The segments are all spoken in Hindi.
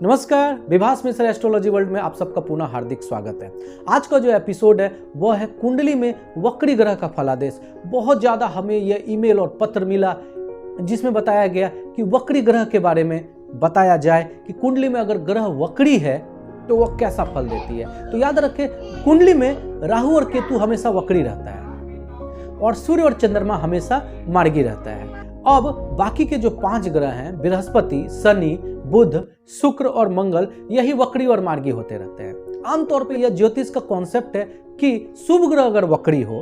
नमस्कार, विभास मिश्र एस्ट्रोलॉजी वर्ल्ड में आप सबका पुनः हार्दिक स्वागत है। आज का जो एपिसोड है वह है कुंडली में वक्री ग्रह का फलादेश। बहुत ज़्यादा हमें यह ईमेल और पत्र मिला जिसमें बताया गया कि वक्री ग्रह के बारे में बताया जाए कि कुंडली में अगर ग्रह वक्री है तो वह कैसा फल देती है। तो याद रखें, कुंडली में राहु और केतु हमेशा वक्री रहता है और सूर्य और चंद्रमा हमेशा मार्गी रहता है। अब बाकी के जो 5 ग्रह हैं, बृहस्पति, शनि, बुध, शुक्र और मंगल, यही वक्री और मार्गी होते रहते हैं। आमतौर पे यह ज्योतिष का कॉन्सेप्ट है कि शुभ ग्रह अगर वक्री हो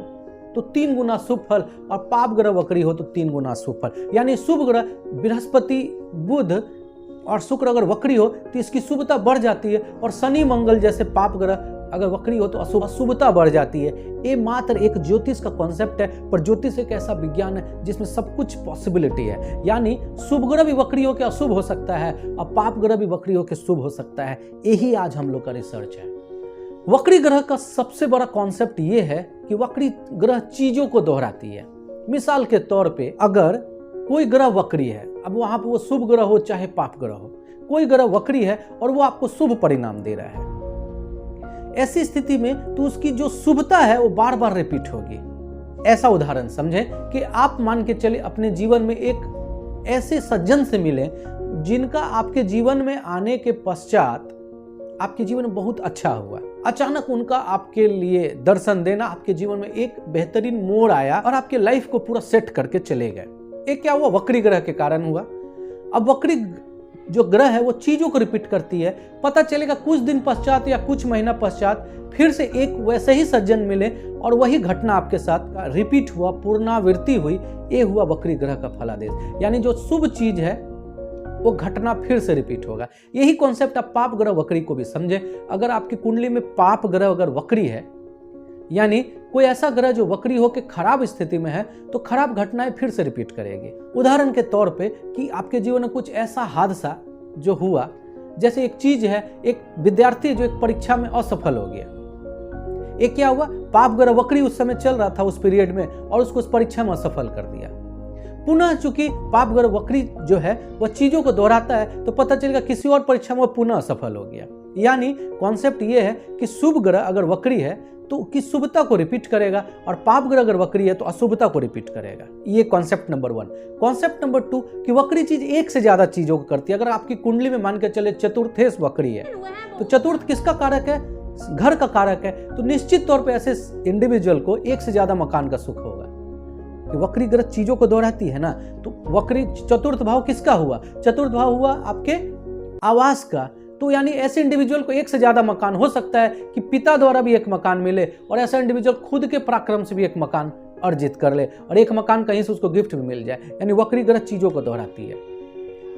तो 3 गुना शुभ फल और पाप ग्रह वक्री हो तो 3 गुना शुभ फल। यानी शुभ ग्रह बृहस्पति, बुध और शुक्र अगर वक्री हो तो इसकी शुभता बढ़ जाती है, और शनि मंगल जैसे पाप ग्रह अगर वक्री हो तो अशुभता बढ़ जाती है। ये मात्र एक ज्योतिष का कॉन्सेप्ट है, पर ज्योतिष एक ऐसा विज्ञान है जिसमें सब कुछ पॉसिबिलिटी है। यानी शुभ ग्रह भी वक्री होकर अशुभ हो सकता है और पाप ग्रह भी वक्री होकर शुभ हो सकता है। यही आज हम लोग का रिसर्च है। वक्री ग्रह का सबसे बड़ा कॉन्सेप्ट ये है कि वक्री ग्रह चीजों को दोहराती है। मिसाल के तौर पे अगर कोई ग्रह वक्री है, अब वहां पर वो शुभ ग्रह हो चाहे पाप ग्रह हो, कोई ग्रह वक्री है और वो आपको शुभ परिणाम दे रहा है, ऐसी स्थिति में तो उसकी जो शुभता है वो बार बार रिपीट होगी। ऐसा उदाहरण समझें कि आप मान के चले अपने जीवन में एक ऐसे सज्जन से मिले जिनका आपके जीवन में आने के पश्चात आपके जीवन में बहुत अच्छा हुआ। अचानक उनका आपके लिए दर्शन देना, आपके जीवन में एक बेहतरीन मोड़ आया और आपके लाइफ को पूरा सेट करके चले गए। ये क्या हुआ? वक्री ग्रह के कारण हुआ। अब वक्री जो ग्रह है वो चीजों को रिपीट करती है। पता चलेगा कुछ दिन पश्चात या कुछ महीना पश्चात फिर से एक वैसे ही सज्जन मिले और वही घटना आपके साथ रिपीट हुआ, पुनरावृत्ति हुई। ये हुआ वक्री ग्रह का फलादेश। यानी जो शुभ चीज है वो घटना फिर से रिपीट होगा। यही कॉन्सेप्ट आप पाप ग्रह वक्री को भी समझे। अगर आपकी कुंडली में पाप ग्रह अगर वक्री है, यानी कोई ऐसा ग्रह जो वक्री होकर खराब स्थिति में है, तो खराब घटनाएं फिर से रिपीट करेगी। उदाहरण के तौर पे कि आपके जीवन में कुछ ऐसा हादसा जो हुआ, जैसे एक चीज है, एक विद्यार्थी जो एक परीक्षा में असफल हो गया। एक क्या हुआ? पाप ग्रह वक्री उस समय चल रहा था उस पीरियड में और उसको उस परीक्षा में असफल कर दिया। पुनः चूंकि पाप ग्रह वक्री जो है वह चीजों को दोहराता है, तो पता चलेगा किसी और परीक्षा में वह पुनः असफल हो गया। यानी कॉन्सेप्ट ये है कि शुभ ग्रह अगर वक्री है तो उसकी शुभता को रिपीट करेगा और पाप ग्रह अगर वक्री है तो अशुभता को रिपीट करेगा। ये कॉन्सेप्ट नंबर 1। कॉन्सेप्ट नंबर 2 कि वक्री चीज एक से ज्यादा चीजों को करती है। अगर आपकी कुंडली में मान के चले चतुर्थेश वक्री है, तो चतुर्थ किसका कारक है? घर का कारक है। तो निश्चित तौर पर ऐसे इंडिविजुअल को एक से ज्यादा मकान का सुख होगा। कि वक्री ग्रह चीजों को दोहराती है ना, तो वक्री चतुर्थ भाव किसका हुआ? चतुर्थ भाव हुआ आपके आवास का। तो यानी ऐसे इंडिविजुअल को एक से ज्यादा मकान हो सकता है कि पिता द्वारा भी एक मकान मिले और ऐसा इंडिविजुअल खुद के पराक्रम से भी एक मकान अर्जित कर ले और एक मकान कहीं से उसको गिफ्ट भी मिल जाए। यानी वक्री ग्रह चीजों को दोहराती है।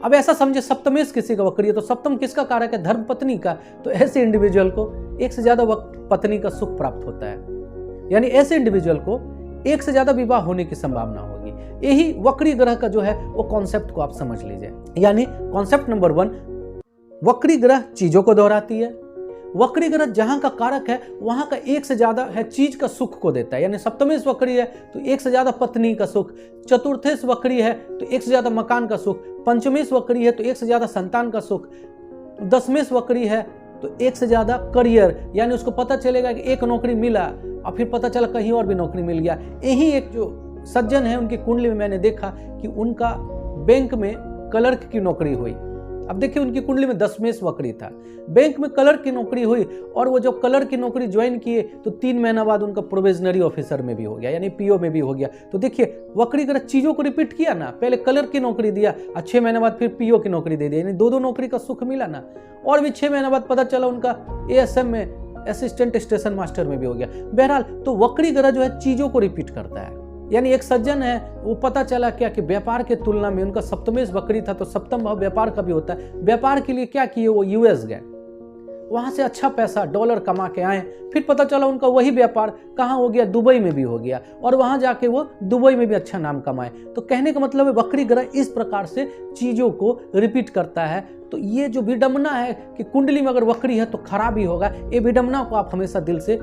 अब ऐसा समझे सप्तमेश किसी का वक्री है तो सप्तम किसका कारक है? धर्म पत्नी का। तो ऐसे इंडिविजुअल को एक से ज्यादा पत्नी का सुख प्राप्त होता है। यानी ऐसे इंडिविजुअल को एक से ज्यादा विवाह होने की संभावना होगी। यही वक्री ग्रह का जो है वो कॉन्सेप्ट को आप समझ लीजिए। यानी कॉन्सेप्ट नंबर 1, वक्री ग्रह चीजों को दोहराती है। वक्री ग्रह जहां का कारक है वहां का एक से ज्यादा है चीज का सुख को देता है। यानी सप्तमेश वक्री है तो एक से ज्यादा पत्नी का सुख, चतुर्थेश वक्री है तो एक से ज्यादा मकान का सुख, पंचमेश वक्री है तो एक से ज्यादा संतान का सुख, दशमेश वक्री है तो एक से ज्यादा करियर। यानी उसको पता चलेगा कि एक नौकरी मिला और फिर पता चला कहीं और भी नौकरी मिल गया। यही एक जो सज्जन है उनकी कुंडली में मैंने देखा कि उनका बैंक में क्लर्क की नौकरी हुई। अब देखिए उनकी कुंडली में दशमेश वक्री था, बैंक में क्लर्क की नौकरी हुई और वो जब क्लर्क की नौकरी ज्वाइन किए तो 3 महीना बाद उनका प्रोविजनरी ऑफिसर में भी हो गया, यानी पीओ में भी हो गया। तो देखिए वक्री ग्रह चीजों को रिपीट किया ना, पहले क्लर्क की नौकरी दिया और 6 महीने बाद फिर पीओ की नौकरी दे दी, यानी 2 नौकरी का सुख मिला ना। और भी 6 महीने बाद पता चला उनका एएसएम में, असिस्टेंट स्टेशन मास्टर में भी हो गया। बहरहाल तो वक्री ग्रह जो है चीजों को रिपीट करता है। यानी एक सज्जन है, वो पता चला क्या कि व्यापार के तुलना में उनका सप्तमेश वक्री था, तो सप्तम भाव व्यापार का भी होता है। व्यापार के लिए क्या किए? वो यूएस गए, वहां से अच्छा पैसा डॉलर कमा के आए। फिर पता चला उनका वही व्यापार कहाँ हो गया? दुबई में भी हो गया और वहां जाके वो दुबई में भी अच्छा नाम कमाए। तो कहने का मतलब है वक्री ग्रह इस प्रकार से चीजों को रिपीट करता है। तो ये जो विडंबना है कि कुंडली में अगर वक्री है तो खराब ही होगा, ये विडंबना को आप हमेशा दिल से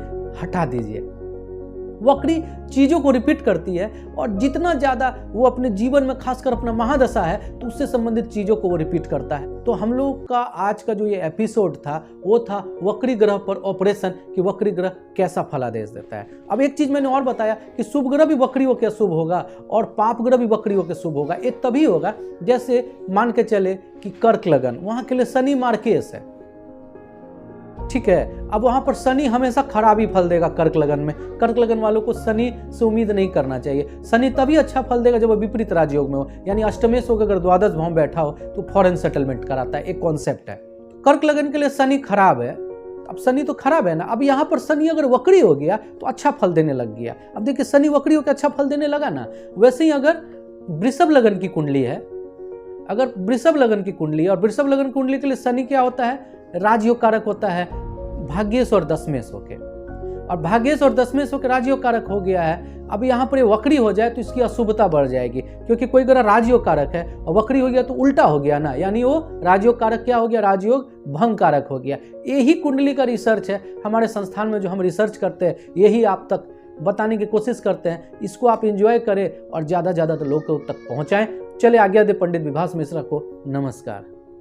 हटा दीजिए। वक्री चीज़ों को रिपीट करती है और जितना ज़्यादा वो अपने जीवन में खासकर अपना महादशा है तो उससे संबंधित चीज़ों को वो रिपीट करता है। तो हम लोग का आज का जो ये एपिसोड था वो था वक्री ग्रह पर ऑपरेशन कि वक्री ग्रह कैसा फलादेश देता है। अब एक चीज़ मैंने और बताया कि शुभ ग्रह भी वक्री होकर शुभ होगा और पाप ग्रह भी वक्री होकर शुभ होगा। ये तभी होगा जैसे मान के चले कि कर्क लगन, वहाँ के लिए शनि मार्केस है, ठीक है। अब वहां पर शनि हमेशा खराब ही फल देगा। कर्क लगन में, कर्क लगन वालों को शनि से उम्मीद नहीं करना चाहिए। शनि तभी अच्छा फल देगा जब वो विपरीत राजयोग में हो, यानी अष्टमेश होकर अगर द्वादश भाव में बैठा हो तो फॉरेन सेटलमेंट कराता है, एक कॉन्सेप्ट है। कर्क लगन के लिए शनि खराब है। अब शनि तो खराब है ना, अब यहाँ पर शनि अगर वक्री हो गया तो अच्छा फल देने लग गया। अब देखिए शनि वक्री होकर अच्छा फल देने लगा ना। वैसे ही अगर वृषभ लगन की कुंडली है, अगर वृषभ लगन की कुंडली, और वृषभ लगन कुंडली के लिए शनि क्या होता है, राजयोग कारक होता है भाग्येश और दशमेश होके, और भाग्येश और दशमेश होकर राजयोग कारक हो गया है। अब यहाँ पर ये वक्री हो जाए तो इसकी अशुभता बढ़ जाएगी, क्योंकि कोई ग्रह राजयोग कारक है और वक्री हो गया तो उल्टा हो गया ना, यानी वो राजयोग कारक क्या हो गया, राजयोग भंग कारक हो गया। यही कुंडली का रिसर्च है हमारे संस्थान में, जो हम रिसर्च करते हैं यही आप तक बताने की कोशिश करते हैं। इसको आप एंजॉय करें और ज़्यादा लोगों तक पहुँचाएं। चले आज्ञा दे पंडित विभास मिश्रा को। नमस्कार।